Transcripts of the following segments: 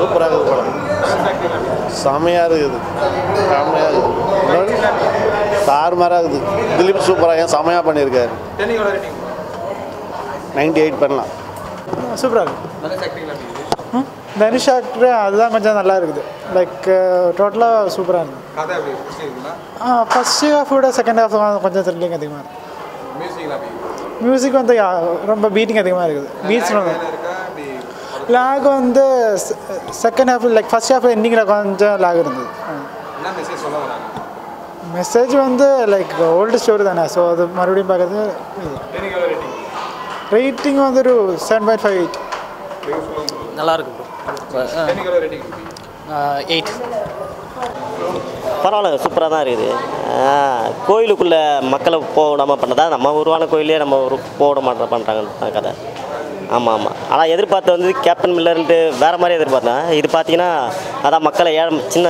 சூப்பராக இருக்குது படம். செமையாக இருக்குது, செமையாக இருக்குது, தாறுமாறாக இருக்குது. திலீப் சூப்பராக ஏன் செமையாக பண்ணியிருக்காரு. 98 பண்ணலாம். சூப்பராக இருக்குது. தனுஷ் ஆக்டர் அதுதான் கொஞ்சம் நல்லா இருக்குது. லைக் டோட்டலாக சூப்பராக இருக்குது. ஃபர்ஸ்ட் ஹாஃப் விட செகண்ட் ஹாஃப் கொஞ்சம் த்ரில்லிங் அதிகமாக இருக்குது. மியூசிக் வந்து ரொம்ப பீட்டிங் அதிகமாக இருக்குது. பீட்ஸ் லாக் வந்து second half like first half எண்டிங்கில் கொஞ்சம் லாக் இருந்தது. மெசேஜ் வந்து லைக் ஓல்டு ஸ்டோரி தானே, ஸோ அது மறுபடியும் பார்க்குறது. ரேட்டிங் வந்து ஒரு 7.58. நல்லாயிருக்கு ப்ரோ. 8. பரவாயில்ல, சூப்பராக தான் இருக்குது. கோயிலுக்குள்ளே மக்களை போடாமல் பண்ணதா, நம்ம உருவான கோயிலே நம்ம போட பண்ணுறாங்க கதை. ஆமாம் ஆமாம். ஆனால் எதிர்பார்த்து வந்து கேப்டன் மில்லர்ன்ட்டு வேறு மாதிரி எதிர்பார்த்தேன். இது பார்த்தீங்கன்னா அதான் மக்களை சின்ன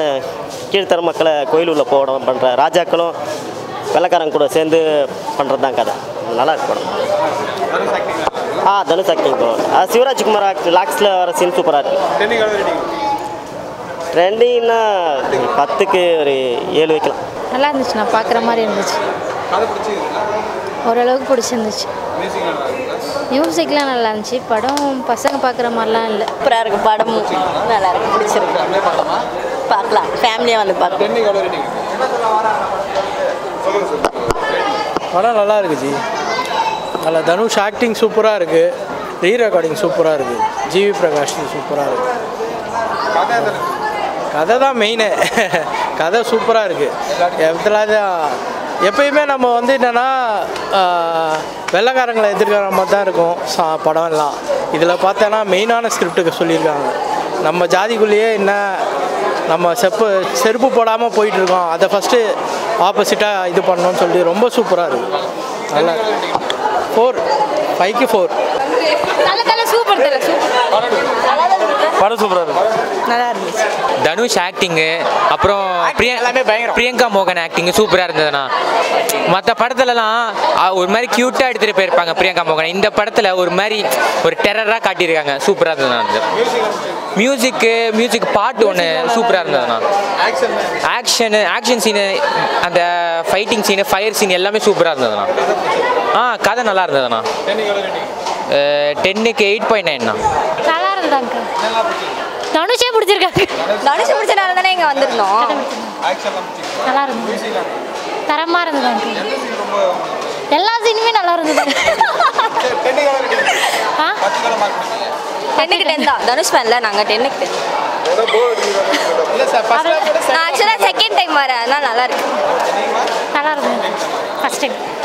கீழ்த்தர மக்களை கோயில் உள்ள போட பண்ணுற ராஜாக்களும் வெள்ளக்காரங்க கூட சேர்ந்து பண்ணுறது தான் கதை. நல்லா இருக்கு படம். Dhanush acting bro. சிவராஜ்குமார் லாக்ஸில் வர சீன் சூப்பராக இருக்குது. ட்ரெண்டிங்னா 10க்கு ஒரு 7 வைக்கலாம். நல்லா இருந்துச்சு, நான் பார்க்குற மாதிரி இருந்துச்சு. ஓரளவுக்கு பிடிச்சிருந்துச்சு. மியூசிக்லாம் நல்லா இருந்துச்சு. படம் பசங்க பார்க்குற மாதிரிலாம் இல்லை. சூப்பராக இருக்குது. படமும் நல்லா இருக்குது, பிடிச்சிருக்கு. பார்க்கலாம், ஃபேமிலியாக வந்து பார்க்கலாம். படம் நல்லா இருக்குச்சு. நல்லா தனுஷ் ஆக்டிங் சூப்பராக இருக்குது. ரீ ரெக்கார்டிங் சூப்பராக இருக்குது. ஜிவி பிரகாஷ் சூப்பராக இருக்குது. கதை தான் மெயினு. கதை சூப்பராக இருக்குது. எப்பயுமே நம்ம வந்து என்னென்னா வெள்ளைக்காரங்களை எதிர்க்கிற மாதிரி தான் இருக்கும் படம் எல்லாம். இதில் பார்த்தோன்னா மெயினான ஸ்கிரிப்டுக்கு சொல்லியிருக்காங்க. நம்ம ஜாதிக்குள்ளேயே என்ன நம்ம செருப்பு போடாமல் போயிட்டுருக்கோம், அதை ஃபஸ்ட்டு ஆப்போசிட்டாக இது பண்ணணும்னு சொல்லி ரொம்ப சூப்பராக இருக்குது. நல்லா 4, 5க்கு 4. படம் சூப்பராக இருக்கும். நல்லா இருந்துச்சு. தனுஷ் ஆக்டிங்கு, அப்புறம் பிரியங்கா மோகன் ஆக்டிங்கு சூப்பராக இருந்ததுண்ணா. மற்ற படத்துலலாம் ஒரு மாதிரி க்யூட்டாக எடுத்துகிட்டு போயிருப்பாங்க பிரியங்கா மோகன். இந்த படத்தில் ஒரு மாதிரி ஒரு டெரராக காட்டியிருக்காங்க. சூப்பராக இருந்ததுண்ணா. மியூசிக் பாட்டு ஒன்று சூப்பராக இருந்ததுண்ணா. ஆக்ஷன் சீனு, அந்த ஃபைட்டிங் சீனு, ஃபயர் சீன் எல்லாமே சூப்பராக இருந்ததுண்ணா. கதை நல்லா இருந்ததுண்ணா. 10க்கு 8.9ண்ணா. நல்லா இருந்தாங்க. தனுஷே பிடிச்சிருக்காங்க. தனுஷ் பிடிச்சனால தானே இங்கே வந்திருந்தோம். நல்லா இருந்தது, தரமாக இருந்தது. எல்லா சீனுமே நல்லா இருந்தது. 10க்கு 10 தான். தனுஷ் ஃபேன்ல நாங்கள் 10க்கு 10. நான் ஆக்சுவலாக செகண்ட் டைம் வரேன், அதனால் நல்லா இருக்கு. நல்லா இருந்தது ஃபஸ்ட் டைம்.